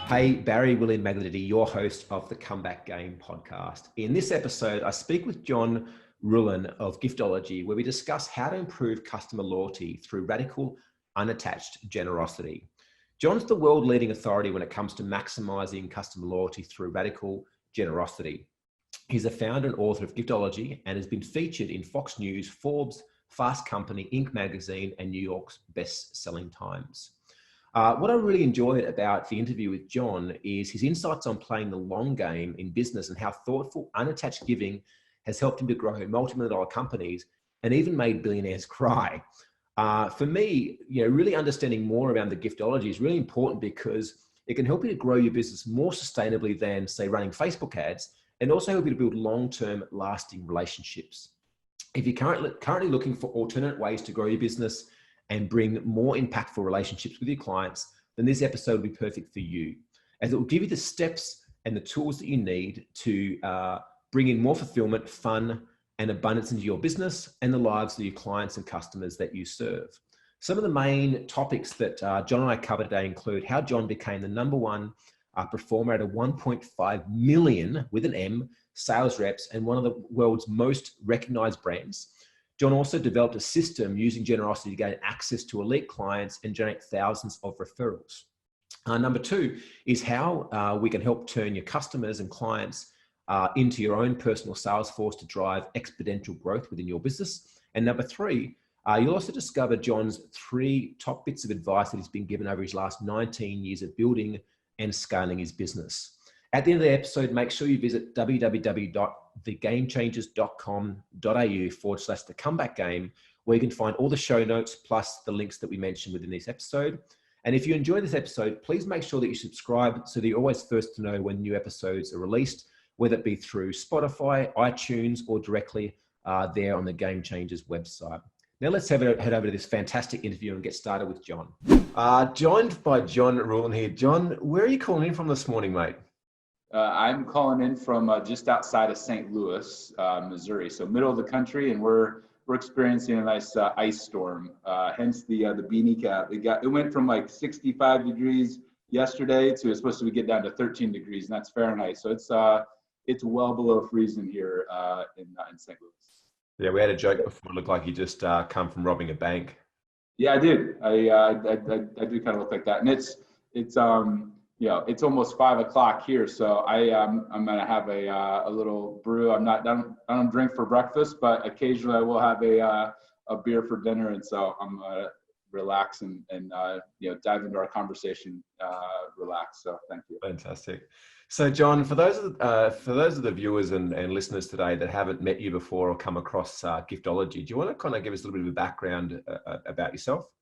Hey, Barry William Magledy, your host of the Comeback Game podcast. In this episode, I speak with John Ruhlin of Giftology, where we discuss how to improve customer loyalty through radical, unattached generosity. John's the world-leading authority when it comes to maximizing customer loyalty through radical generosity. He's a founder and author of Giftology and has been featured in Fox News, Forbes, Fast Company, Inc. magazine, and New York's best-selling Times. What I really enjoyed about the interview with John is his insights on playing the long game in business and how thoughtful, unattached giving has helped him to grow multi-million-dollar companies and even made billionaires cry. For me, really understanding more around the giftology is really important because it can help you to grow your business more sustainably than, say, running Facebook ads, and also help you to build long-term, lasting relationships. If you're currently looking for alternate ways to grow your business and bring more impactful relationships with your clients, then this episode will be perfect for you, as it will give you the steps and the tools that you need to bring in more fulfillment, fun, and abundance into your business and the lives of your clients and customers that you serve. Some of the main topics that John and I cover today include how John became the #1 performer at a 1.5 million, with an M, sales reps and one of the world's most recognized brands. John also developed a system using generosity to gain access to elite clients and generate thousands of referrals. Number 2 is how we can help turn your customers and clients into your own personal sales force to drive exponential growth within your business. And number 3, you'll also discover John's 3 top bits of advice that he's been given over his last 19 years of building and scaling his business. At the end of the episode, make sure you visit www.thegamechangers.com.au/the comeback game, where you can find all the show notes plus the links that we mentioned within this episode. And if you enjoy this episode, please make sure that you subscribe so that you're always first to know when new episodes are released, whether it be through Spotify, iTunes, or directly there on the Game Changers website. Now let's head over to this fantastic interview and get started with John. Joined by John Ruhlin here. John, where are you calling in from this morning, mate? I'm calling in from just outside of St. Louis, Missouri, so middle of the country, and we're experiencing a nice ice storm. Hence the beanie cap. It went from like 65 degrees yesterday to it's supposed to get down to 13 degrees, and that's Fahrenheit. So it's well below freezing here in St. Louis. Yeah, we had a joke before. It looked like you just come from robbing a bank. Yeah, I did. I do kind of look like that, and it's it's almost 5 o'clock here, so I'm gonna have a little brew. I don't drink for breakfast, but occasionally I will have a beer for dinner, and so I'm gonna relax and dive into our conversation. Relax. So thank you. Fantastic. So John, for those of the viewers and listeners today that haven't met you before or come across Giftology, do you want to kind of give us a little bit of a background about yourself?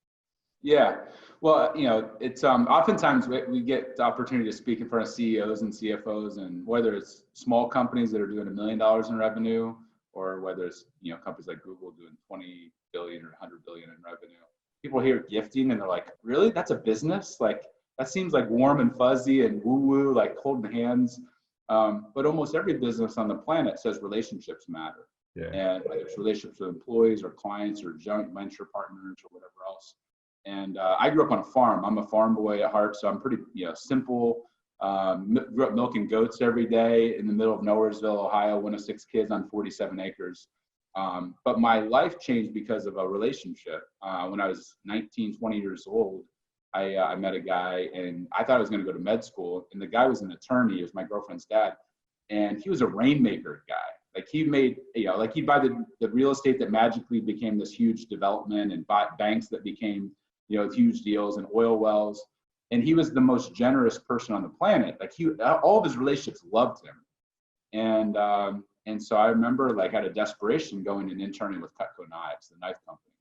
Yeah, well, it's oftentimes we get the opportunity to speak in front of CEOs and CFOs, and whether it's small companies that are doing $1 million in revenue, or whether it's companies like Google doing 20 billion or 100 billion in revenue, people hear gifting and they're like, really? That's a business? Like, that seems like warm and fuzzy and woo-woo, like holding hands. But almost every business on the planet says relationships matter. Yeah. And whether it's relationships with employees or clients or joint venture partners or whatever else. And I grew up on a farm. I'm a farm boy at heart, so I'm pretty simple. Grew up milking goats every day in the middle of Nowheresville, Ohio, one of 6 kids on 47 acres. But my life changed because of a relationship. When I was 19, 20 years old, I met a guy, and I thought I was going to go to med school. And the guy was an attorney. He was my girlfriend's dad. And he was a rainmaker guy. Like, he made, he'd buy the real estate that magically became this huge development, and bought banks that became, huge deals, and oil wells. And he was the most generous person on the planet. Like, all of his relationships loved him. And so I remember, like, out of desperation, going and interning with Cutco Knives, the knife company.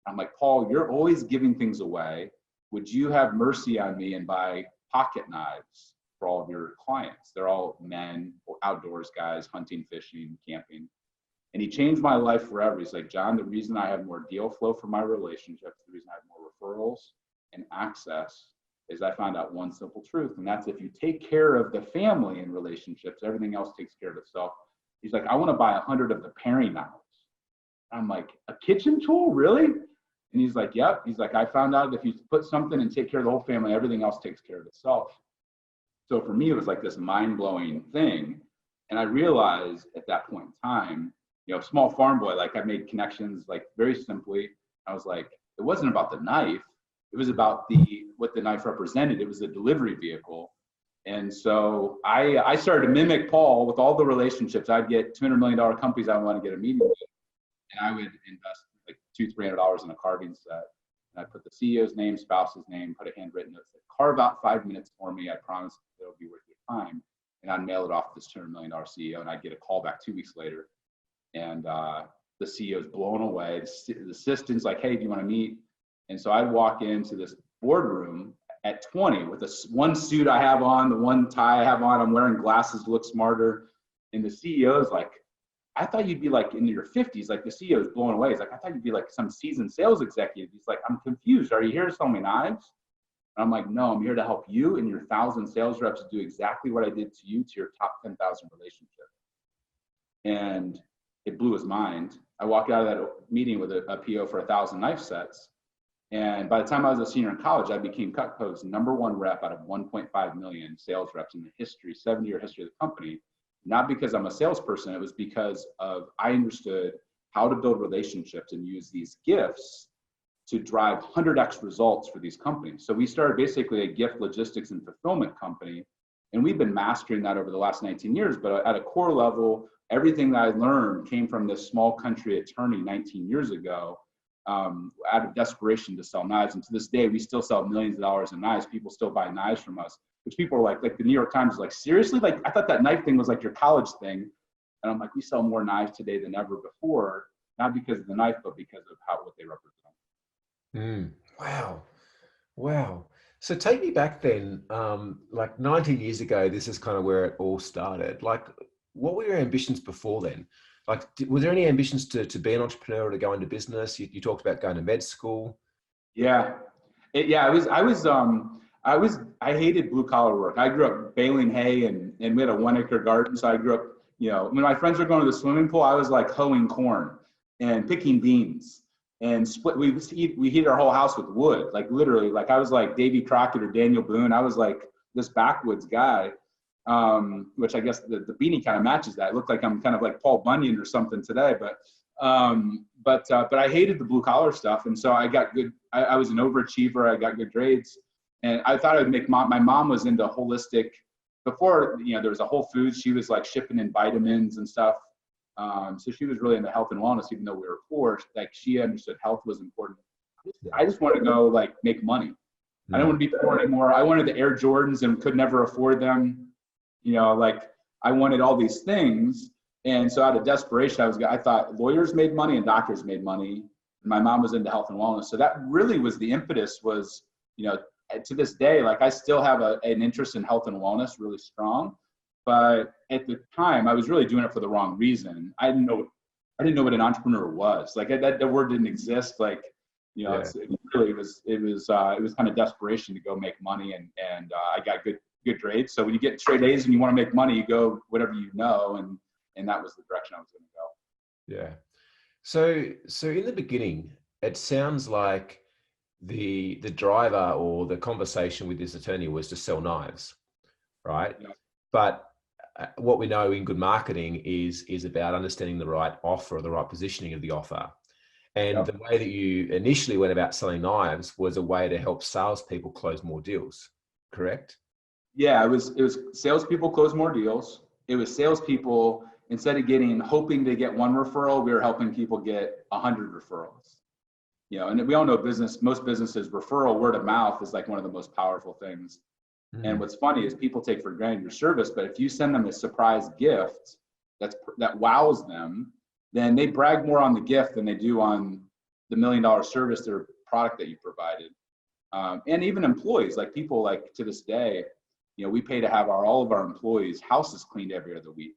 I'm like, Paul, you're always giving things away. Would you have mercy on me and buy pocket knives for all of your clients? They're all men, outdoors guys, hunting, fishing, camping. And he changed my life forever. He's like, John, the reason I have more deal flow for my relationships, the reason I have more referrals and access, is I found out one simple truth. And that's, if you take care of the family and relationships, everything else takes care of itself. He's like, I want to buy 100 of the paring knives. I'm like, a kitchen tool, really? And he's like, yep. He's like, I found out if you put something and take care of the whole family, everything else takes care of itself. So for me, it was like this mind-blowing thing. And I realized at that point in time, small farm boy, like I made connections like very simply. I was like, it wasn't about the knife. It was about what the knife represented. It was a delivery vehicle. And so I started to mimic Paul with all the relationships. I'd get $200 million companies I want to get a meeting with, and I would invest like $200-300 in a carving set. And I put the CEO's name, spouse's name, put a handwritten note, said, carve out 5 minutes for me. I promise it'll be worth your time. And I'd mail it off to this $200 million CEO, and I'd get a call back 2 weeks later. And the CEO's blown away. The assistant's like, hey, do you want to meet? And so I'd walk into this boardroom at 20 with one suit I have on, the one tie I have on. I'm wearing glasses to look smarter. And the CEO's like, I thought you'd be like in your 50s. Like the CEO's blown away. He's like, I thought you'd be like some seasoned sales executive. He's like, I'm confused. Are you here to sell me knives? And I'm like, no, I'm here to help you and your 1,000 sales reps do exactly what I did to you, to your top 10,000 relationships. And it blew his mind. I walked out of that meeting with a PO for 1,000 knife sets. And by the time I was a senior in college, I became Cutco's #1 rep out of 1.5 million sales reps in the history, 70-year history of the company. Not because I'm a salesperson, it was because I understood how to build relationships and use these gifts to drive 100x results for these companies. So we started basically a gift logistics and fulfillment company. And we've been mastering that over the last 19 years. But at a core level, everything that I learned came from this small country attorney 19 years ago, out of desperation to sell knives. And to this day, we still sell millions of dollars in knives. People still buy knives from us, which people are like the New York Times is like, seriously? Like, I thought that knife thing was like your college thing. And I'm like, we sell more knives today than ever before, not because of the knife, but because of what they represent. Wow. So take me back then, like 19 years ago, this is kind of where it all started. Like, what were your ambitions before then? Like, were there any ambitions to be an entrepreneur or to go into business? You talked about going to med school. Yeah. I hated blue collar work. I grew up baling hay and we had a 1 acre garden. So I grew up, when my friends were going to the swimming pool, I was like hoeing corn and picking beans and we heated our whole house with wood. Like literally, like I was like Davy Crockett or Daniel Boone. I was like this backwoods guy, which I guess the beanie kind of matches that. It looked like I'm kind of like Paul Bunyan or something today, but I hated the blue collar stuff. And so I got good. I was an overachiever. I got good grades. And I thought I'd make my mom was into holistic before, there was a Whole Foods. She was like shipping in vitamins and stuff. So she was really into health and wellness, even though we were poor. Like she understood health was important. I just wanted to go like make money. I didn't want to be poor anymore. I wanted the Air Jordans and could never afford them. Like I wanted all these things. And so out of desperation, I thought lawyers made money and doctors made money. And my mom was into health and wellness. So that really was the impetus was, to this day, like I still have an interest in health and wellness really strong. But at the time, I was really doing it for the wrong reason. I didn't know what an entrepreneur was. Like that word didn't exist. Like, it was kind of desperation to go make money. And I got good grades. So when you get straight A's and you want to make money, you go whatever you know. And that was the direction I was going to go. Yeah. So in the beginning, it sounds like the driver or the conversation with this attorney was to sell knives, right? Yeah. But what we know in good marketing is about understanding the right offer or the right positioning of the offer. And the way that you initially went about selling knives was a way to help salespeople close more deals, correct? Yeah, it was salespeople close more deals. It was salespeople, instead of hoping to get one referral, we were helping people get 100 referrals. And we all know most businesses, referral, word of mouth is like one of the most powerful things. And what's funny is people take for granted your service, but if you send them a surprise gift that wows them, then they brag more on the gift than they do on the $1 million service or product that you provided. And even employees, like people like to this day, we pay to have all of our employees' houses cleaned every other week.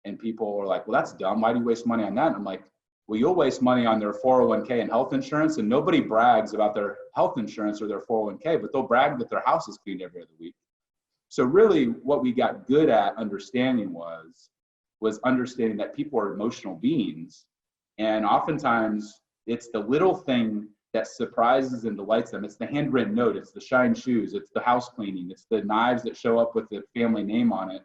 And people are like, well, that's dumb. Why do you waste money on that? And I'm like, well, you'll waste money on their 401k and health insurance, and nobody brags about their health insurance or their 401k, but they'll brag that their house is cleaned every other week. So really what we got good at understanding was understanding that people are emotional beings. And oftentimes it's the little thing that surprises and delights them. It's the handwritten note, it's the shine shoes, it's the house cleaning, it's the knives that show up with the family name on it.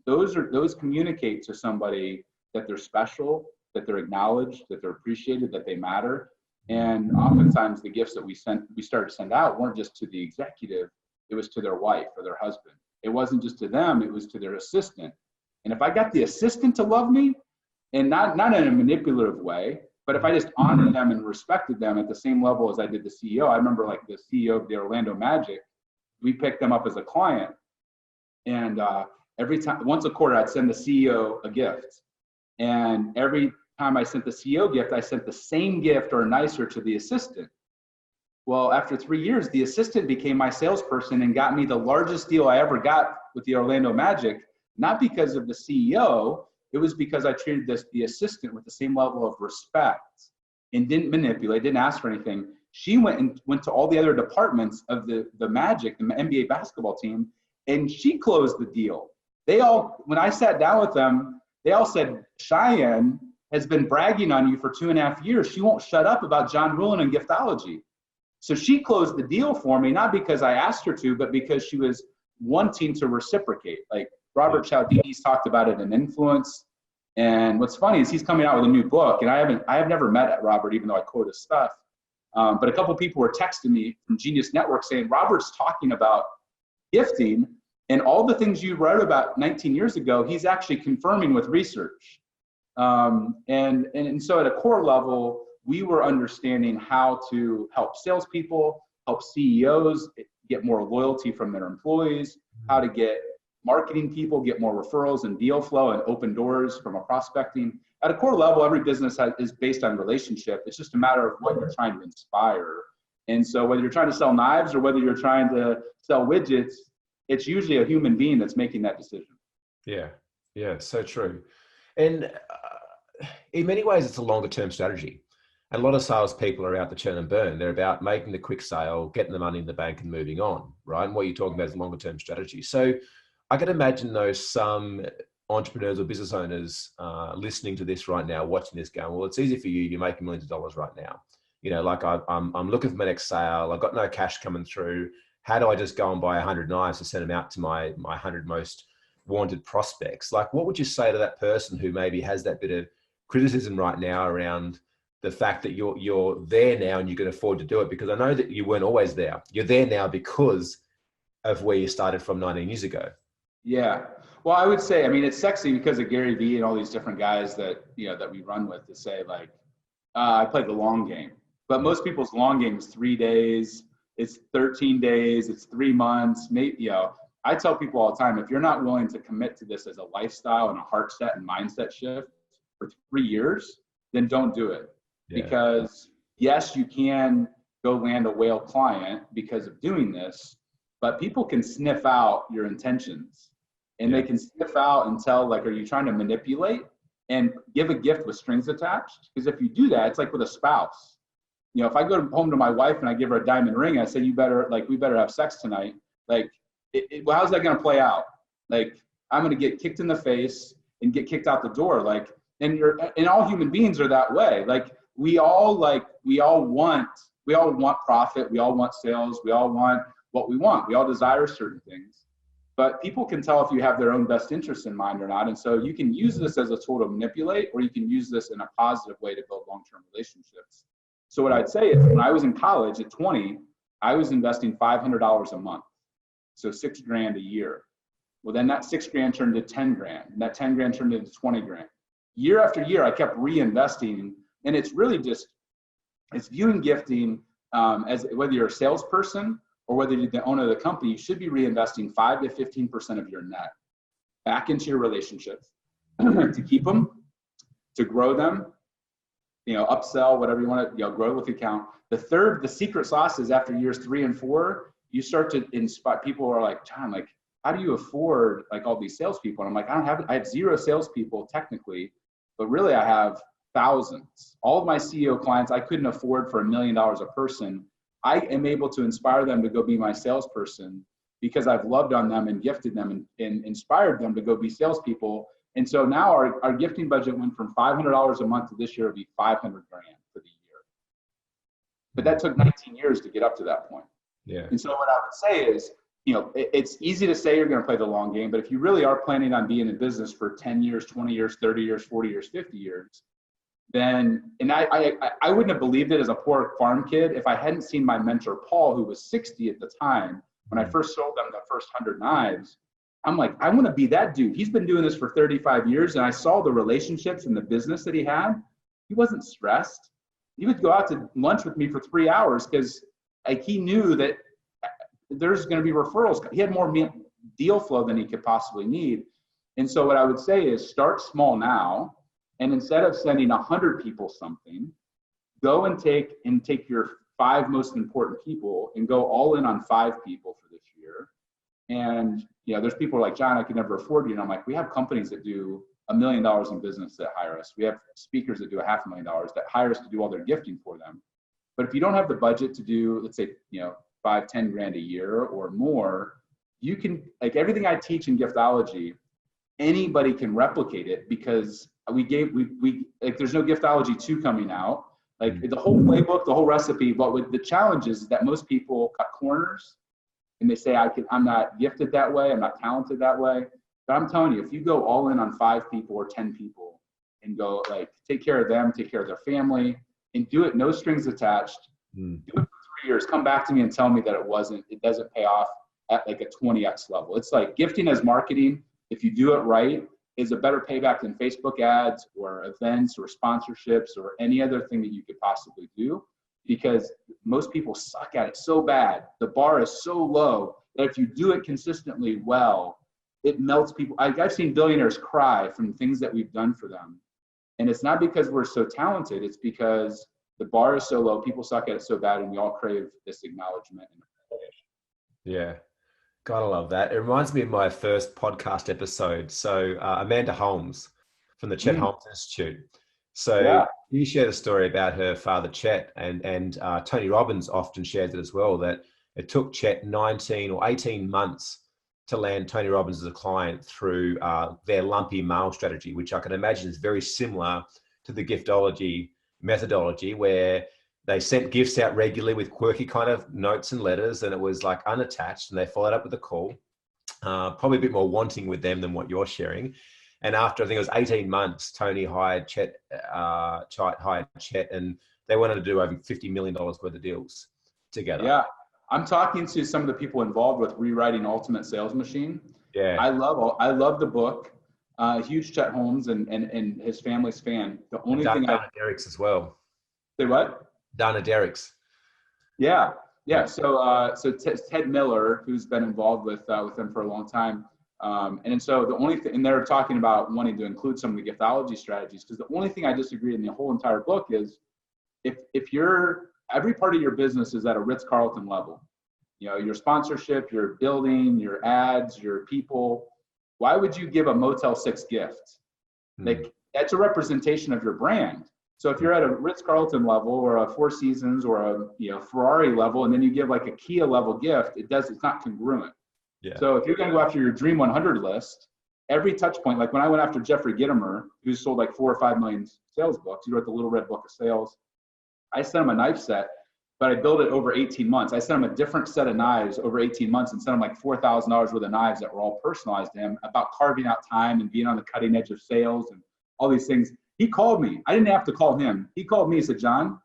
Those communicate to somebody that they're special, that they're acknowledged, that they're appreciated, that they matter. And oftentimes the gifts that we started to send out weren't just to the executive, it was to their wife or their husband. It wasn't just to them, it was to their assistant. And if I got the assistant to love me, and not in a manipulative way, but if I just honored them and respected them at the same level as I did the CEO, I remember like the CEO of the Orlando Magic, we picked them up as a client. And every time, once a quarter, I'd send the CEO a gift. And every time I sent the CEO gift, I sent the same gift or nicer to the assistant. Well, after 3 years, the assistant became my salesperson and got me the largest deal I ever got with the Orlando Magic, not because of the CEO, it was because I treated the assistant with the same level of respect and didn't manipulate, didn't ask for anything. She went to all the other departments of the Magic, the NBA basketball team, and she closed the deal. They all, when I sat down with them, they all said, Cheyenne has been bragging on you for 2.5 years. She won't shut up about John Ruhlin and giftology. So she closed the deal for me, not because I asked her to, but because she was wanting to reciprocate. Like Robert Cialdini's talked about it in Influence. And what's funny is he's coming out with a new book, and I have never met Robert, even though I quote his stuff. But a couple people were texting me from Genius Network saying, Robert's talking about gifting, and all the things you wrote about 19 years ago, he's actually confirming with research. And so at a core level, we were understanding how to help salespeople, help CEOs get more loyalty from their employees, how to get marketing people, get more referrals and deal flow and open doors from a prospecting. At a core level, every business is based on relationship. It's just a matter of what you're trying to inspire. And so whether you're trying to sell knives or whether you're trying to sell widgets, it's usually a human being that's making that decision. Yeah, so true. And in many ways, it's a longer term strategy. And a lot of salespeople are out to churn and burn. They're about making the quick sale, getting the money in the bank and moving on, right? And what you're talking about is longer term strategy. So I can imagine though some entrepreneurs or business owners listening to this right now, watching this going, well, it's easy for you. You're making millions of dollars right now. You know, like I'm looking for my next sale. I've got no cash coming through. How do I just go and buy 100 knives to send them out to my 100 most wanted prospects? Like, what would you say to that person who maybe has that bit of criticism right now around the fact that you're there now and you can afford to do it? Because I know that you weren't always there. You're there now because of where you started from 19 years ago. Yeah. Well, I would say, I mean, it's sexy because of Gary Vee and all these different guys that, you know, that we run with to say like, I played the long game, but most people's long game is 3 days. It's 13 days. It's 3 months. Maybe, you know, I tell people all the time, if you're not willing to commit to this as a lifestyle and a heart set and mindset shift for 3 years, then don't do it. Yeah. Because yes, you can go land a whale client because of doing this, but people can sniff out your intentions and they can sniff out and tell, like, are you trying to manipulate and give a gift with strings attached? Because if you do that, it's like with a spouse. You know, if I go home to my wife and I give her a diamond ring, I say, we better have sex tonight. Like, well, how's that going to play out? Like, I'm going to get kicked in the face and get kicked out the door. Like, and all human beings are that way. Like, we all want profit. We all want sales. We all want what we want. We all desire certain things, but people can tell if you have their own best interests in mind or not. And so you can use this as a tool to manipulate, or you can use this in a positive way to build long-term relationships. So what I'd say is, when I was in college at 20, I was investing $500 a month. So $6,000 a year. Well, then that $6,000 turned into 10 grand, and that 10 grand turned into 20 grand. Year after year, I kept reinvesting. And it's really just, it's viewing gifting as whether you're a salesperson or whether you're the owner of the company, you should be reinvesting 5 to 15% of your net back into your relationships to keep them, to grow them, you know, upsell, whatever you want to, you know, grow with the account. The secret sauce is after years 3 and 4, you start to inspire. People are like, John, like, how do you afford like all these salespeople? And I'm like, I have 0 salespeople technically, but really I have thousands. All of my CEO clients, I couldn't afford for $1 million a person. I am able to inspire them to go be my salesperson because I've loved on them and gifted them and inspired them to go be salespeople. And so now our gifting budget went from $500 a month to this year will be $500,000 for the year. but that took 19 years to get up to that point. Yeah. And so what I would say is, it's easy to say you're going to play the long game, but if you really are planning on being in business for 10 years, 20 years, 30 years, 40 years, 50 years, then, and I wouldn't have believed it as a poor farm kid if I hadn't seen my mentor, Paul, who was 60 at the time, when I first sold them the first 100 knives. I'm like, I want to be that dude. He's been doing this for 35 years. And I saw the relationships and the business that he had. He wasn't stressed. He would go out to lunch with me for 3 hours because he knew that there's going to be referrals. He had more deal flow than he could possibly need. And so what I would say is start small now. And instead of sending 100 people something, go and take your 5 most important people and go all in on 5 people for this year. And there's people like, John, I could never afford you. And I'm like, we have companies that do $1 million in business that hire us. We have speakers that do $500,000 that hire us to do all their gifting for them. But if you don't have the budget to do, let's say, 5, 10 grand a year or more, you can, like everything I teach in giftology, anybody can replicate it because we like there's no giftology 2 coming out. Like the whole playbook, the whole recipe, but with the challenge is that most people cut corners and they say, I'm not gifted that way. I'm not talented that way. But I'm telling you, if you go all in on 5 people or 10 people and go like, take care of them, take care of their family and do it, no strings attached, do it for 3 years, come back to me and tell me that it doesn't pay off at like a 20x level. It's like gifting as marketing. If you do it right, is a better payback than Facebook ads or events or sponsorships or any other thing that you could possibly do, because most people suck at it so bad. The bar is so low that if you do it consistently well, it melts people. I've seen billionaires cry from things that we've done for them. And it's not because we're so talented. It's because the bar is so low, people suck at it so bad, and we all crave this acknowledgement. Yeah. Gotta love that. It reminds me of my first podcast episode. So Amanda Holmes from the Chet Holmes Institute. So you shared a story about her father, Chet, and Tony Robbins often shares it as well, that it took Chet 19 or 18 months to land Tony Robbins as a client through their lumpy mail strategy, which I can imagine is very similar to the giftology methodology, where they sent gifts out regularly with quirky kind of notes and letters, and it was like unattached, and they followed up with a call, probably a bit more wanting with them than what you're sharing. And after, I think it was 18 months, Tony hired Chet, and they wanted to do over $50 million worth of deals together. Yeah. I'm talking to some of the people involved with rewriting Ultimate Sales Machine. Yeah. I love the book. Huge Chet Holmes and his family's fan. The only thing Donna Derricks as well. Say what? Donna Derricks. Yeah. So Ted Miller, who's been involved with them for a long time. And so the only thing, and they're talking about wanting to include some of the giftology strategies, because the only thing I disagree in the whole entire book is if every part of your business is at a Ritz-Carlton level, your sponsorship, your building, your ads, your people, why would you give a Motel 6 gift? Like that's a representation of your brand. So if you're at a Ritz-Carlton level or a Four Seasons or a Ferrari level, and then you give like a Kia level gift, it's not congruent. Yeah. So if you're going to go after your Dream 100 list, every touch point, like when I went after Jeffrey Gitomer, who sold like 4 or 5 million sales books, he wrote the Little Red Book of Sales. I sent him a knife set, but I built it over 18 months. I sent him a different set of knives over 18 months and sent him like $4,000 worth of knives that were all personalized to him, about carving out time and being on the cutting edge of sales and all these things. He called me. I didn't have to call him. He called me and said, John,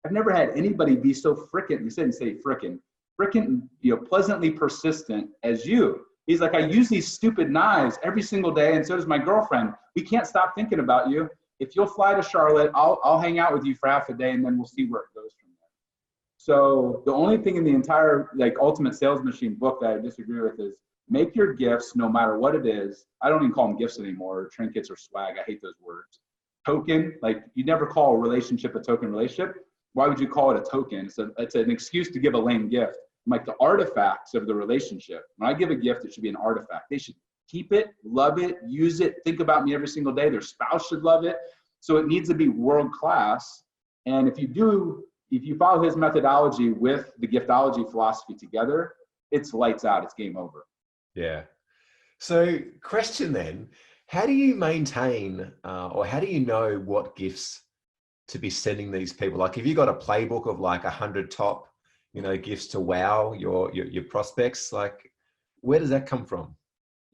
I've never had anybody be so frickin', he didn't say frickin', pleasantly persistent as you. He's like, I use these stupid knives every single day, and so does my girlfriend. We can't stop thinking about you. If you'll fly to Charlotte, I'll hang out with you for half a day, and then we'll see where it goes from there. So the only thing in the entire Ultimate Sales Machine book that I disagree with is make your gifts, no matter what it is. I don't even call them gifts anymore, or trinkets or swag. I hate those words. Token, like you never call a relationship a token relationship. Why would you call it a token? It's an excuse to give a lame gift. Like the artifacts of the relationship. When I give a gift, it should be an artifact. They should keep it, love it, use it, think about me every single day. Their spouse should love it. So it needs to be world class. And if you follow his methodology with the giftology philosophy together, it's lights out, it's game over. Yeah. So question then, how do you maintain or how do you know what gifts to be sending these people? Like, have you got a playbook of like 100 top, gifts to wow your prospects? Like, where does that come from?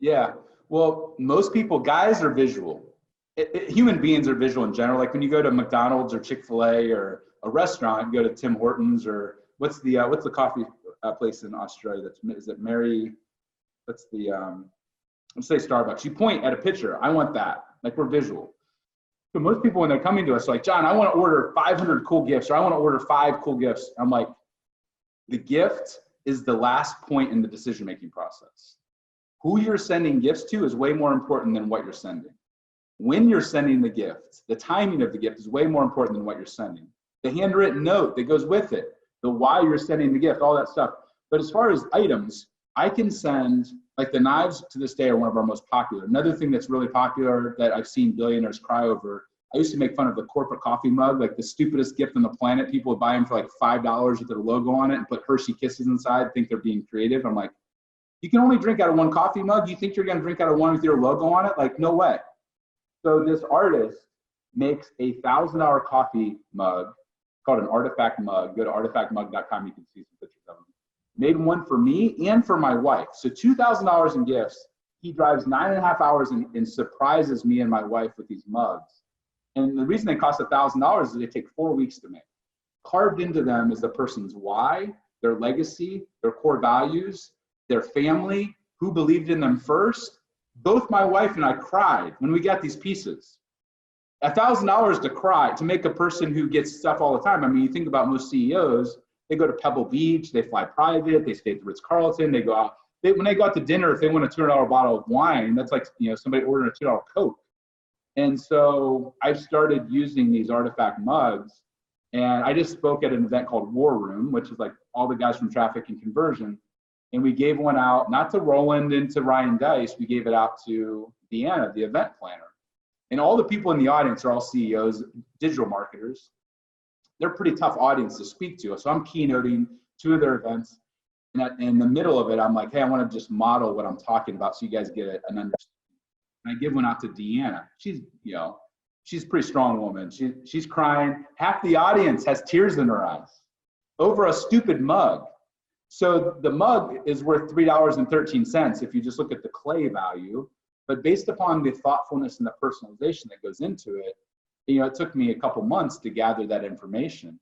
Yeah. Well, most people, guys are visual. Human beings are visual in general. Like when you go to McDonald's or Chick-fil-A or a restaurant, you go to Tim Hortons or what's the coffee place in Australia? Is it Mary? Let's say Starbucks. You point at a picture. I want that. Like we're visual. So most people, when they're coming to us, like, John, I want to order 500 cool gifts, or I want to order 5 cool gifts. I'm like, the gift is the last point in the decision-making process. Who you're sending gifts to is way more important than what you're sending. When you're sending the gift, the timing of the gift is way more important than what you're sending. The handwritten note that goes with it, the why you're sending the gift, all that stuff. But as far as items, I can send, like the knives to this day are one of our most popular. Another thing that's really popular that I've seen billionaires cry over, I used to make fun of the corporate coffee mug, like the stupidest gift on the planet. People would buy them for like $5 with their logo on it and put Hershey Kisses inside, think they're being creative. I'm like, you can only drink out of one coffee mug. You think you're going to drink out of one with your logo on it? Like, no way. So this artist makes a $1,000 coffee mug called an artifact mug. Go to artifactmug.com. You can see some pictures of them. Made one for me and for my wife. So $2,000 in gifts. He drives 9.5 hours and surprises me and my wife with these mugs. And the reason they cost $1,000 is they take 4 weeks to make. Carved into them is the person's why, their legacy, their core values, their family, who believed in them first. Both my wife and I cried when we got these pieces. $1,000 to cry, to make a person who gets stuff all the time. I mean, you think about most CEOs, they go to Pebble Beach, they fly private, they stay at the Ritz-Carlton, they go out. When they go out to dinner, if they want a $200 bottle of wine, that's like, somebody ordering a $2 Coke. And so I've started using these artifact mugs, and I just spoke at an event called War Room, which is like all the guys from traffic and conversion. And we gave one out, not to Roland and to Ryan Dice, we gave it out to Deanna, the event planner. And all the people in the audience are all CEOs, digital marketers. They're a pretty tough audience to speak to. So I'm keynoting 2 of their events. And in the middle of it, I'm like, hey, I want to just model what I'm talking about so you guys get an understanding. And I give one out to Deanna. She's a pretty strong woman. She's crying. Half the audience has tears in her eyes over a stupid mug. So the mug is worth $3.13 if you just look at the clay value. But based upon the thoughtfulness and the personalization that goes into it, it took me a couple months to gather that information.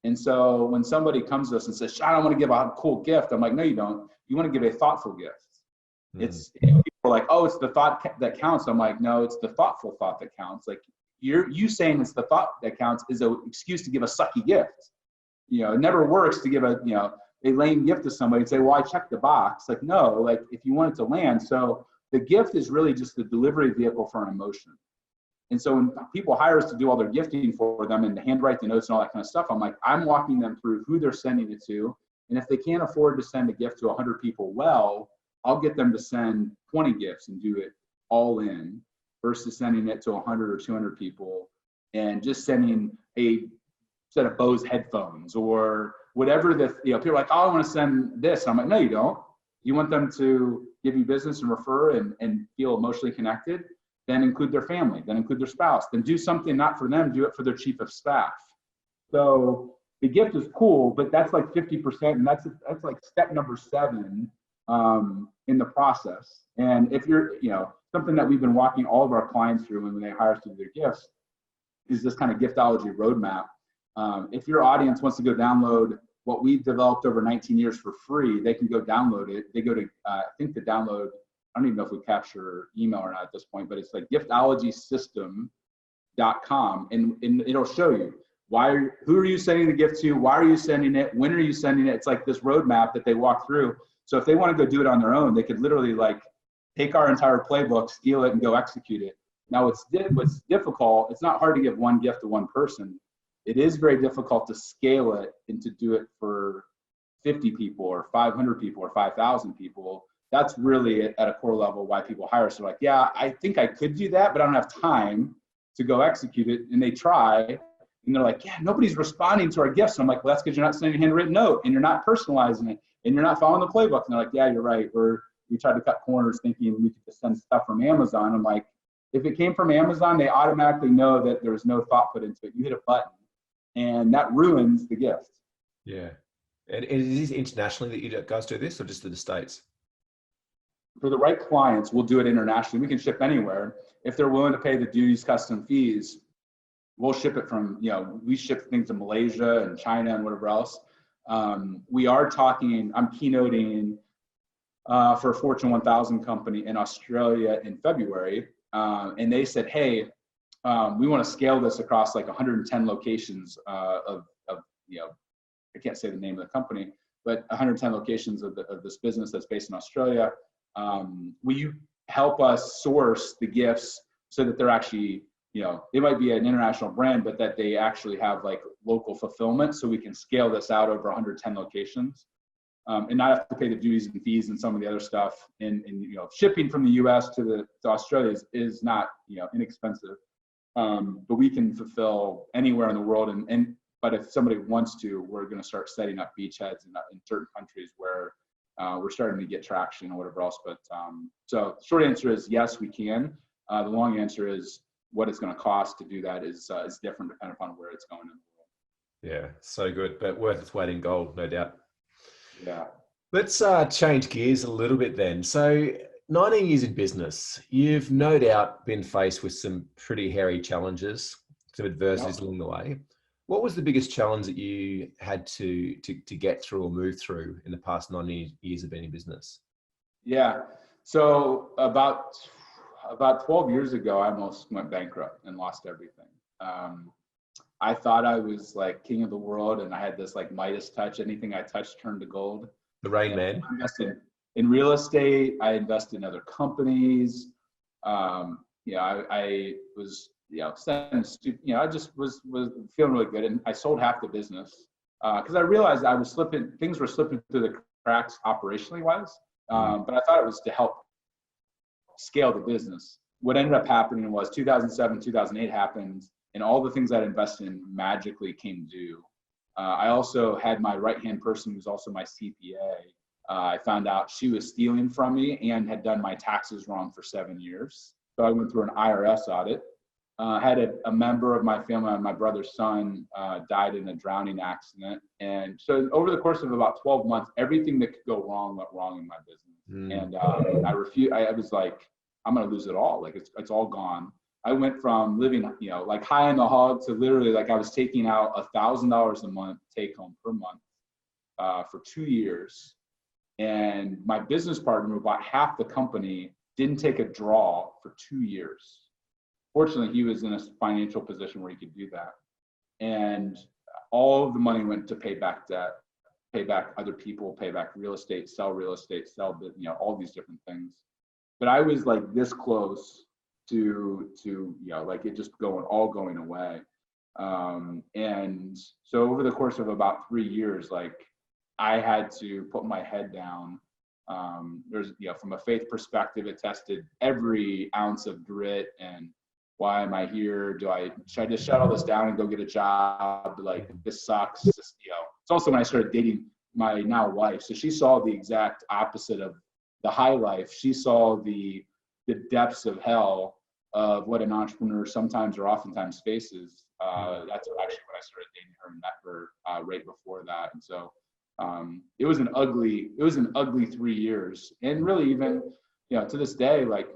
And so when somebody comes to us and says, Sean, I want to give a cool gift, I'm like, no, you don't. You want to give a thoughtful gift. It's people are like, oh, it's the thought that counts. I'm like, no, it's the thoughtful thought that counts. Like you saying it's the thought that counts is an excuse to give a sucky gift. It never works to give a lame gift to somebody and say, well, I checked the box. Like, no, like if you want it to land. So the gift is really just the delivery vehicle for an emotion. And so when people hire us to do all their gifting for them and to handwrite the notes and all that kind of stuff, I'm like, I'm walking them through who they're sending it to. And if they can't afford to send a gift to 100 people, well, I'll get them to send 20 gifts and do it all in versus sending it to 100 or 200 people and just sending a set of Bose headphones or whatever people are like, oh, I want to send this. And I'm like, no, you don't. You want them to give you business and refer and feel emotionally connected, then include their family, then include their spouse, then do something not for them, do it for their chief of staff. So the gift is cool, but that's like 50%, and that's like step number 7 in the process. And if you're, something that we've been walking all of our clients through when they hire us to do their gifts is this kind of giftology roadmap. If your audience wants to go download what we've developed over 19 years for free, they can go download it. They go to, I think the download, I don't even know if we capture email or not at this point, but it's like giftologysystem.com, and it'll show you who are you sending the gift to, why are you sending it, when are you sending it. It's like this roadmap that they walk through. So if they want to go do it on their own, they could literally like take our entire playbook, steal it, and go execute it. Now what's difficult, it's not hard to give one gift to one person. It is very difficult to scale it and to do it for 50 people or 500 people or 5,000 people. That's really at a core level why people hire us. They're like, yeah, I think I could do that, but I don't have time to go execute it. And they try, and they're like, yeah, nobody's responding to our gifts. And I'm like, well, that's because you're not sending a handwritten note, and you're not personalizing it, and you're not following the playbook. And they're like, yeah, you're right. We tried to cut corners thinking we could just send stuff from Amazon. I'm like, If it came from Amazon, they automatically know that there was no thought put into it. You hit a button, and that ruins the gift. Yeah. And is it internationally that you guys do this, or just to the States? For the right clients, we'll do it internationally. We can ship anywhere. If they're willing to pay the duties, custom fees, we'll ship it from, we ship things to Malaysia and China and whatever else. We are talking, I'm keynoting for a Fortune 1000 company in Australia in February. And they said, hey, we want to scale this across like 110 locations of I can't say the name of the company, but 110 locations of this business that's based in Australia. Will you help us source the gifts so that they're actually, they might be an international brand, but that they actually have like local fulfillment, so we can scale this out over 110 locations, and not have to pay the duties and fees and some of the other stuff. And shipping from the U.S. to Australia is not inexpensive, but we can fulfill anywhere in the world. But if somebody wants to, we're going to start setting up beachheads in certain countries where we're starting to get traction or whatever else. But so short answer is yes, we can. The long answer is what it's going to cost to do that is different depending upon where it's going in the world. Yeah, so good, but worth its weight in gold, no doubt. Yeah. Let's change gears a little bit then. So 19 years in business, you've no doubt been faced with some pretty hairy challenges, some adversities along the way. What was the biggest challenge that you had to get through or move through in the past 19 years of being in business? Yeah. So about 12 years ago, I almost went bankrupt and lost everything. I thought I was like king of the world, and I had this like Midas touch. Anything I touched turned to gold. The Rain Man. I invested in real estate. I invested in other companies. I was I just was feeling really good, and I sold half the business because I realized things were slipping through the cracks operationally wise, but I thought it was to help scale the business. What ended up happening was 2007, 2008 happened, and all the things I'd invested in magically came due. I also had my right-hand person, who's also my CPA. I found out she was stealing from me and had done my taxes wrong for 7 years. So I went through an IRS audit. Had a member of my family, my brother's son, died in a drowning accident. And so over the course of about 12 months, everything that could go wrong went wrong in my business. And I was like, I'm going to lose it all. Like it's all gone. I went from living, like high in the hog to literally like I was taking out $1,000 a month take home per month for 2 years. And my business partner, who bought half the company, didn't take a draw for 2 years. Fortunately, he was in a financial position where he could do that. And all of the money went to pay back debt, pay back other people, pay back real estate, sell, all these different things. But I was like this close to like it just going away. And so over the course of about 3 years, like I had to put my head down. There's, from a faith perspective, it tested every ounce of grit and why am I here? Should I just shut all this down and go get a job? Like, this sucks. It's also when I started dating my now wife. So she saw the exact opposite of the high life. She saw the depths of hell of what an entrepreneur sometimes or oftentimes faces. That's actually when I started dating her and met her right before that. And so it was an ugly 3 years. And really even, to this day, like,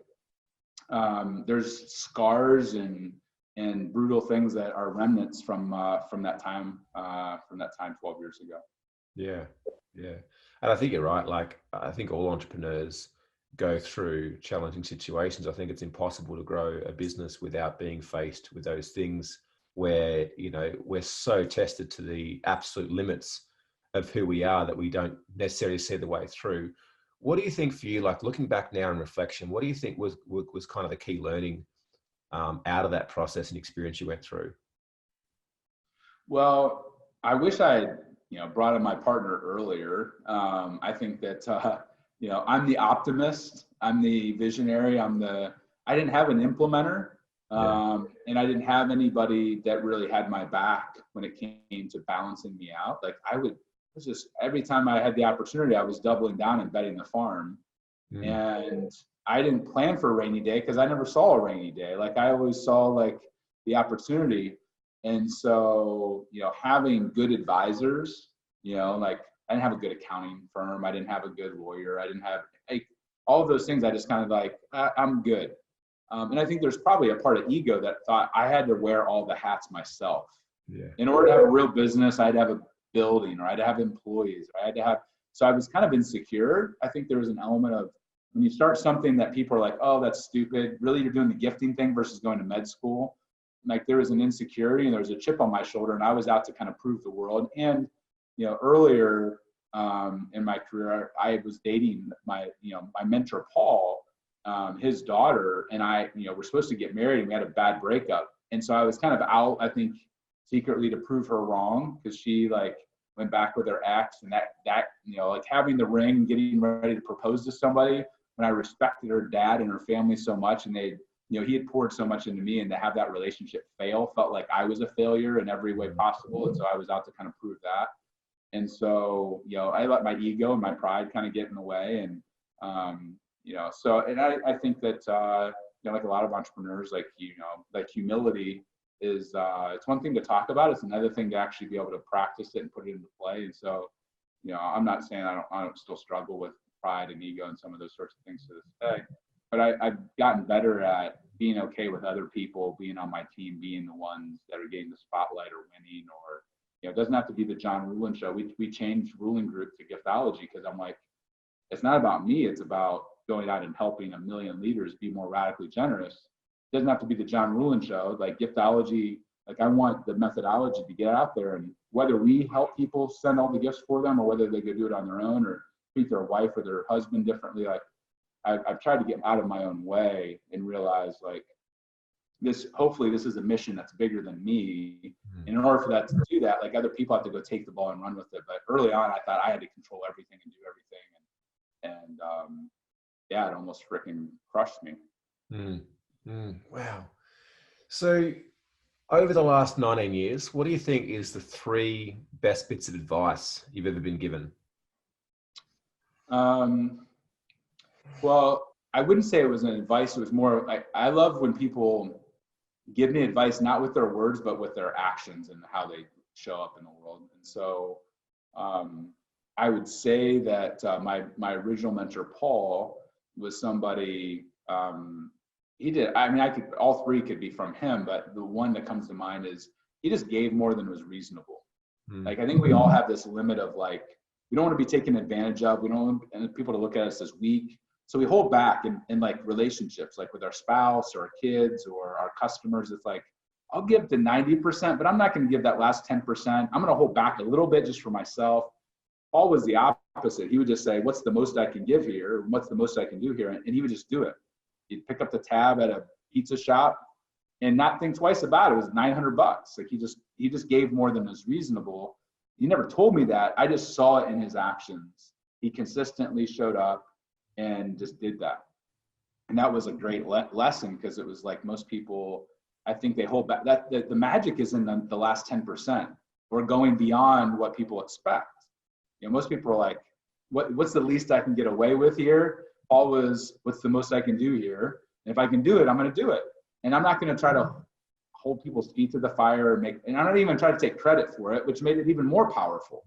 there's scars and brutal things that are remnants from that time 12 years ago. Yeah. And I think you're right. Like, I think all entrepreneurs go through challenging situations. I think it's impossible to grow a business without being faced with those things where, we're so tested to the absolute limits of who we are that we don't necessarily see the way through. What do you think for you, like looking back now in reflection, what do you think was kind of the key learning out of that process and experience you went through? Well, I wish I had, brought in my partner earlier. I think that, I'm the optimist, I'm the visionary, I didn't have an implementer, and I didn't have anybody that really had my back when it came to balancing me out. Like every time I had the opportunity, I was doubling down and betting the farm. And I didn't plan for a rainy day because I never saw a rainy day. Like I always saw like the opportunity. And so, having good advisors, like I didn't have a good accounting firm. I didn't have a good lawyer. I didn't have like all of those things. I just kind of like, I'm good. And I think there's probably a part of ego that thought I had to wear all the hats myself. Yeah. In order to have a real business, I had to have a building, or I had to have employees, or I had to have, so I was kind of insecure. I think there was an element of when you start something that people are like, oh, that's stupid. Really, you're doing the gifting thing versus going to med school. Like there was an insecurity and there was a chip on my shoulder, and I was out to kind of prove the world. And, earlier in my career, I was dating my mentor, Paul, his daughter, and I, we're supposed to get married, and we had a bad breakup. And so I was kind of out, I think, secretly to prove her wrong, because she like went back with her ex, and that like having the ring, getting ready to propose to somebody, when I respected her dad and her family so much, and they, he had poured so much into me, and to have that relationship fail felt like I was a failure in every way possible. And so I was out to kind of prove that. And so, I let my ego and my pride kind of get in the way. And, so, and I think that, like a lot of entrepreneurs, like, like humility is, it's one thing to talk about. It's another thing to actually be able to practice it and put it into play. And so, I'm not saying I don't still struggle with pride and ego and some of those sorts of things to this day, but I've gotten better at being okay with other people being on my team, being the ones that are getting the spotlight or winning, or, it doesn't have to be the John Ruhlin show. We changed Ruhlin Group to Giftology because I'm like, it's not about me. It's about going out and helping a million leaders be more radically generous. It doesn't have to be the John Ruhlin show. Like Giftology, like I want the methodology to get out there, and whether we help people send all the gifts for them, or whether they go do it on their own, or treat their wife or their husband differently. Like I've tried to get out of my own way and realize like hopefully this is a mission that's bigger than me. And in order for that to do that, like other people have to go take the ball and run with it. But early on, I thought I had to control everything and do everything. And yeah, it almost freaking crushed me. Wow. So over the last 19 years, what do you think is the 3 best bits of advice you've ever been given? Well, I wouldn't say it was an advice. It was more like, I love when people give me advice, not with their words, but with their actions and how they show up in the world. And so I would say that my original mentor, Paul, was somebody, all 3 could be from him, but the one that comes to mind is he just gave more than was reasonable. Like, I think we all have this limit of like, we don't want to be taken advantage of. We don't want people to look at us as weak. So we hold back in like relationships, like with our spouse or our kids or our customers. It's like, I'll give the 90%, but I'm not going to give that last 10%. I'm going to hold back a little bit just for myself. Paul was the opposite. He would just say, what's the most I can give here? What's the most I can do here? And he would just do it. He'd pick up the tab at a pizza shop and not think twice about it. It was $900. Like he just gave more than was reasonable. He never told me that. I just saw it in his actions. He consistently showed up and just did that. And that was a great lesson, because it was like most people, I think they hold back. That the magic is in the last 10%. We're going beyond what people expect. Most people are like, what's the least I can get away with here? Paul was, what's the most I can do here? And if I can do it, I'm going to do it. And I'm not going to try to hold people's feet to the fire and I'm not even trying to take credit for it, which made it even more powerful.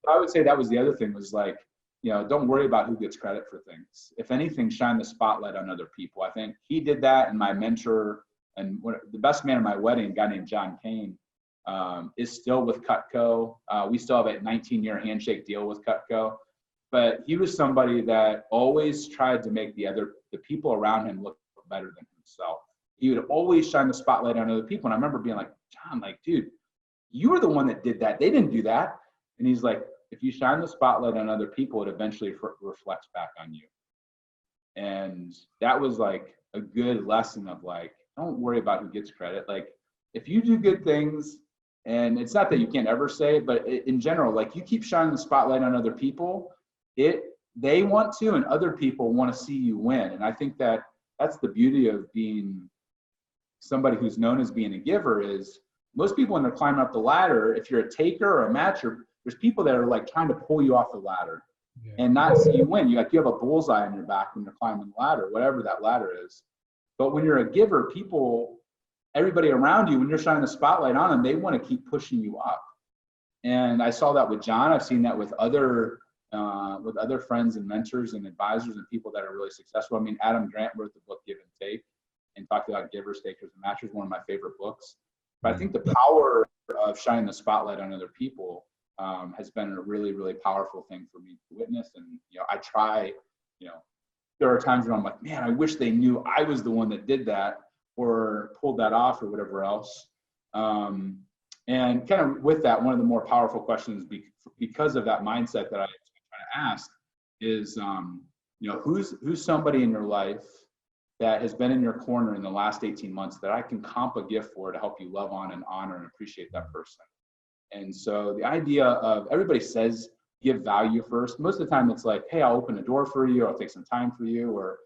I would say that was the other thing, was like, don't worry about who gets credit for things. If anything, shine the spotlight on other people. I think he did that, and my mentor and the best man at my wedding, a guy named John Kane, is still with Cutco. We still have a 19-year handshake deal with Cutco. But he was somebody that always tried to make the people around him look better than himself. He would always shine the spotlight on other people. And I remember being like, John, like, dude, you were the one that did that. They didn't do that. And he's like, if you shine the spotlight on other people, it eventually reflects back on you. And that was like a good lesson of like, don't worry about who gets credit. Like, if you do good things, and it's not that you can't ever say it, but in general, like, you keep shining the spotlight on other people, they want to, and other people want to see you win. And I think that's the beauty of being somebody who's known as being a giver, is most people, when they're climbing up the ladder, if you're a taker or a matcher, there's people that are like trying to pull you off the ladder. and not see you win. You have a bullseye on your back when you're climbing the ladder, whatever that ladder is. But when you're a giver, everybody around you, when you're shining the spotlight on them, they want to keep pushing you up. And I saw that with John. I've seen that with other friends and mentors and advisors and people that are really successful. I mean, Adam Grant wrote the book Give and Take and talked about givers, takers, and matchers, one of my favorite books. But I think the power of shining the spotlight on other people has been a really, really powerful thing for me to witness. And, I try, there are times when I'm like, man, I wish they knew I was the one that did that or pulled that off or whatever else. And kind of with that, one of the more powerful questions because of that mindset that I try to ask is, who's somebody in your life that has been in your corner in the last 18 months that I can comp a gift for to help you love on and honor and appreciate that person. And so the idea of everybody says give value first. Most of the time it's like, hey, I'll open a door for you, I'll take some time for you, or,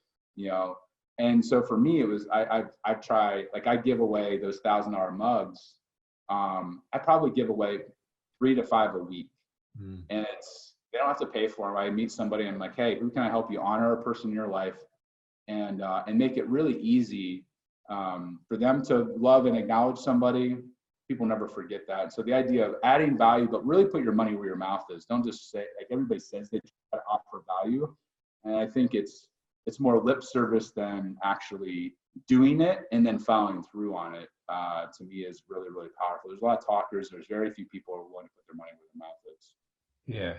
and so for me, it was, I try, like I give away those $1,000 mugs. I probably give away 3 to 5 a week. And they don't have to pay for them. I meet somebody and I'm like, hey, who can I help you honor a person in your life and make it really easy for them to love and acknowledge somebody. People never forget that. So the idea of adding value, but really put your money where your mouth is. Don't just say, like everybody says they try to offer value. And I think it's more lip service than actually doing it and then following through on it. To me is really, really powerful. There's a lot of talkers. There's very few people who are willing to put their money where their mouth is. Yeah.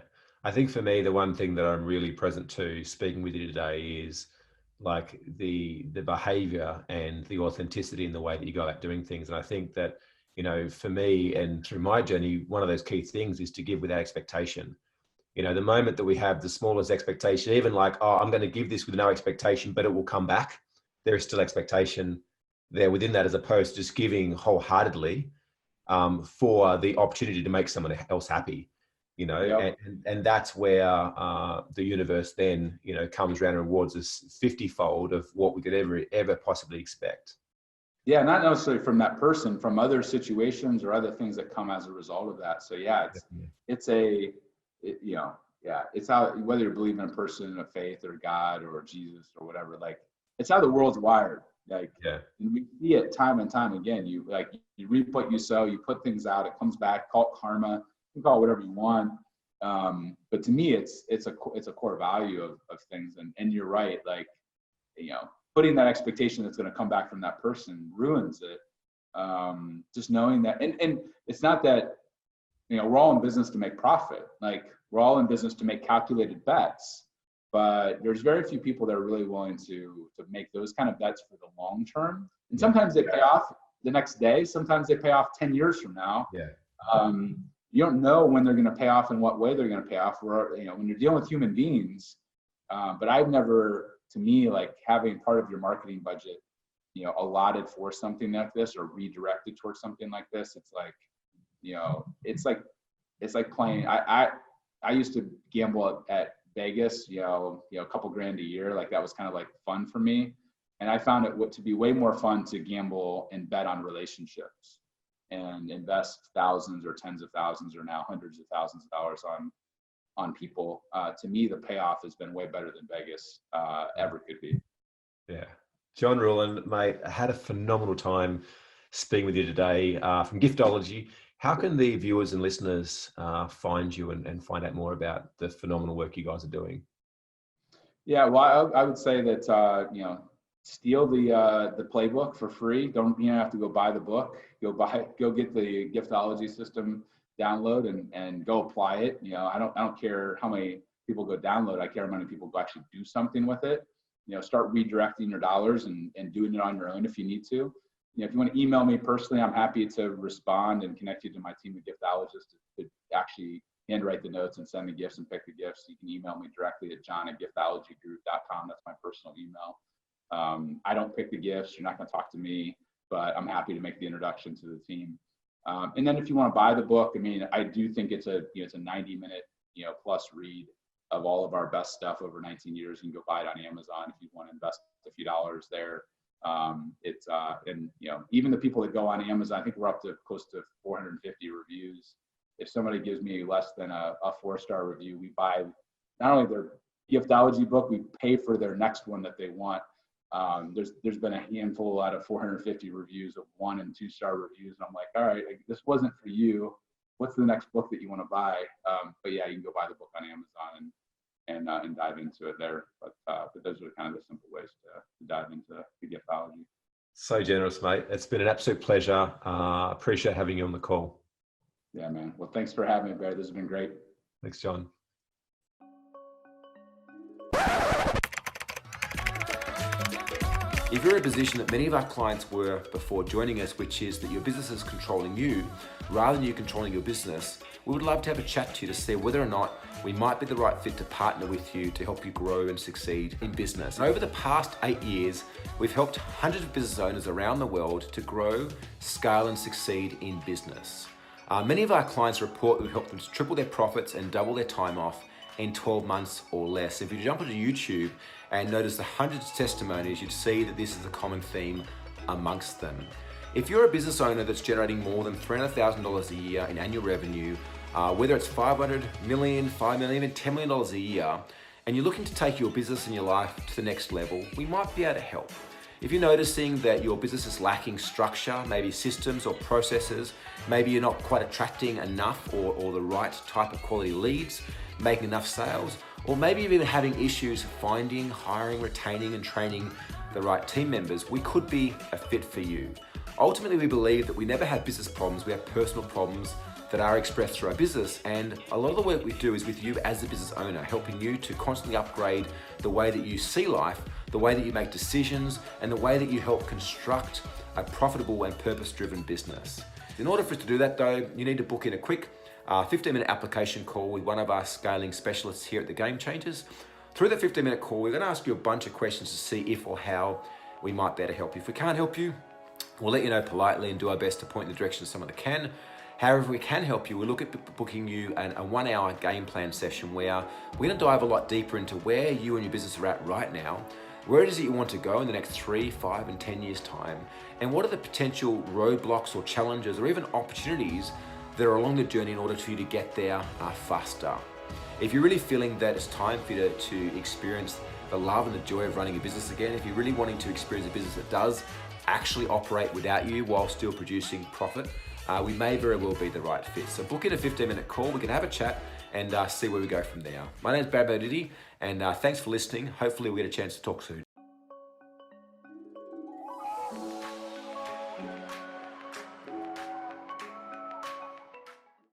I think for me, the one thing that I'm really present to speaking with you today is like the behavior and the authenticity in the way that you go about doing things. And I think that, for me and through my journey, one of those key things is to give without expectation. The moment that we have the smallest expectation, even like, oh, I'm going to give this with no expectation, but it will come back. There is still expectation there within that, as opposed to just giving wholeheartedly for the opportunity to make someone else happy. Yep. And that's where the universe then, comes around and rewards us 50-fold of what we could ever possibly expect. Yeah, not necessarily from that person, from other situations or other things that come as a result of that. So yeah, it's how, whether you believe in a person of faith or God or Jesus or whatever, like it's how the world's wired. Like, and we see it time and time again. You reap what you sow, you put things out, it comes back. Call it karma. You can call it whatever you want. But to me, it's a core value of things. And you're right. Like, putting that expectation that's going to come back from that person ruins it. Just knowing that, and it's not that, we're all in business to make profit. Like we're all in business to make calculated bets, but there's very few people that are really willing to make those kind of bets for the long term. And sometimes they pay off the next day. Sometimes they pay off 10 years from now. You don't know when they're going to pay off and what way they're going to pay off. When you're dealing with human beings, but I've never, to me, like having part of your marketing budget, allotted for something like this or redirected towards something like this. It's like, it's like playing. I used to gamble at Vegas, a couple grand a year. Like that was kind of like fun for me. And I found it to be way more fun to gamble and bet on relationships and invest thousands or tens of thousands or now hundreds of thousands of dollars on people. To me, the payoff has been way better than Vegas ever could be. Yeah. John Ruhlin, mate, I had a phenomenal time speaking with you today from Giftology. How can the viewers and listeners find you and find out more about the phenomenal work you guys are doing? Yeah, well, I would say that, steal the playbook for free. You don't have to go buy the book. Go get the Giftology system download and go apply it. I don't care how many people go download. I care how many people go actually do something with it. Start redirecting your dollars and doing it on your own if you need to. If you want to email me personally, I'm happy to respond and connect you to my team of giftologists to actually handwrite the notes and send the gifts and pick the gifts. You can email me directly at john@giftologygroup.com. That's my personal email. I don't pick the gifts. You're not going to talk to me, but I'm happy to make the introduction to the team. And then if you want to buy the book, I do think it's a 90-minute, plus read of all of our best stuff over 19 years. You can go buy it on Amazon if you want to invest a few dollars there. Even the people that go on Amazon, I think we're up to close to 450 reviews. If somebody gives me less than a 4-star review, we buy not only their giftology book, we pay for their next one that they want. There's been a handful out of 450 reviews of 1 and 2 star reviews. And I'm like, all right, this wasn't for you. What's the next book that you want to buy? But yeah, you can go buy the book on Amazon and dive into it there. But those are kind of the simple ways to dive into the giftology. So generous, mate. It's been an absolute pleasure. Appreciate having you on the call. Yeah, man. Well, thanks for having me, Barry. This has been great. Thanks, John. If you're in a position that many of our clients were before joining us, which is that your business is controlling you rather than you controlling your business, we would love to have a chat to you to see whether or not we might be the right fit to partner with you to help you grow and succeed in business. And over the past 8 years, we've helped hundreds of business owners around the world to grow, scale, and succeed in business. Many of our clients report that we've helped them to triple their profits and double their time off in 12 months or less. If you jump onto YouTube and notice the hundreds of testimonies, you'd see that this is a common theme amongst them. If you're a business owner that's generating more than $300,000 a year in annual revenue, whether it's 500 million, 5 million, even $10 million a year, and you're looking to take your business and your life to the next level, we might be able to help. If you're noticing that your business is lacking structure, maybe systems or processes, maybe you're not quite attracting enough or the right type of quality leads, making enough sales, or maybe you're even having issues finding, hiring, retaining, and training the right team members, we could be a fit for you. Ultimately, we believe that we never have business problems, we have personal problems that are expressed through our business. And a lot of the work we do is with you as a business owner, helping you to constantly upgrade the way that you see life, the way that you make decisions, and the way that you help construct a profitable and purpose-driven business. In order for us to do that though, you need to book in a quick 15-minute application call with one of our scaling specialists here at the Game Changers. Through that 15-minute call, we're gonna ask you a bunch of questions to see if or how we might better help you. If we can't help you, we'll let you know politely and do our best to point in the direction of someone that can. However, if we can help you, we'll look at booking you a 1-hour game plan session where we're gonna dive a lot deeper into where you and your business are at right now, where it is that you want to go in the next 3, 5, and 10 years time, and what are the potential roadblocks or challenges or even opportunities that are along the journey in order for you to get there faster. If you're really feeling that it's time for you to experience the love and the joy of running a business again, if you're really wanting to experience a business that does actually operate without you while still producing profit, we may very well be the right fit. So book in a 15-minute call, we can have a chat and see where we go from there. My name is Barry, and thanks for listening. Hopefully we'll get a chance to talk soon.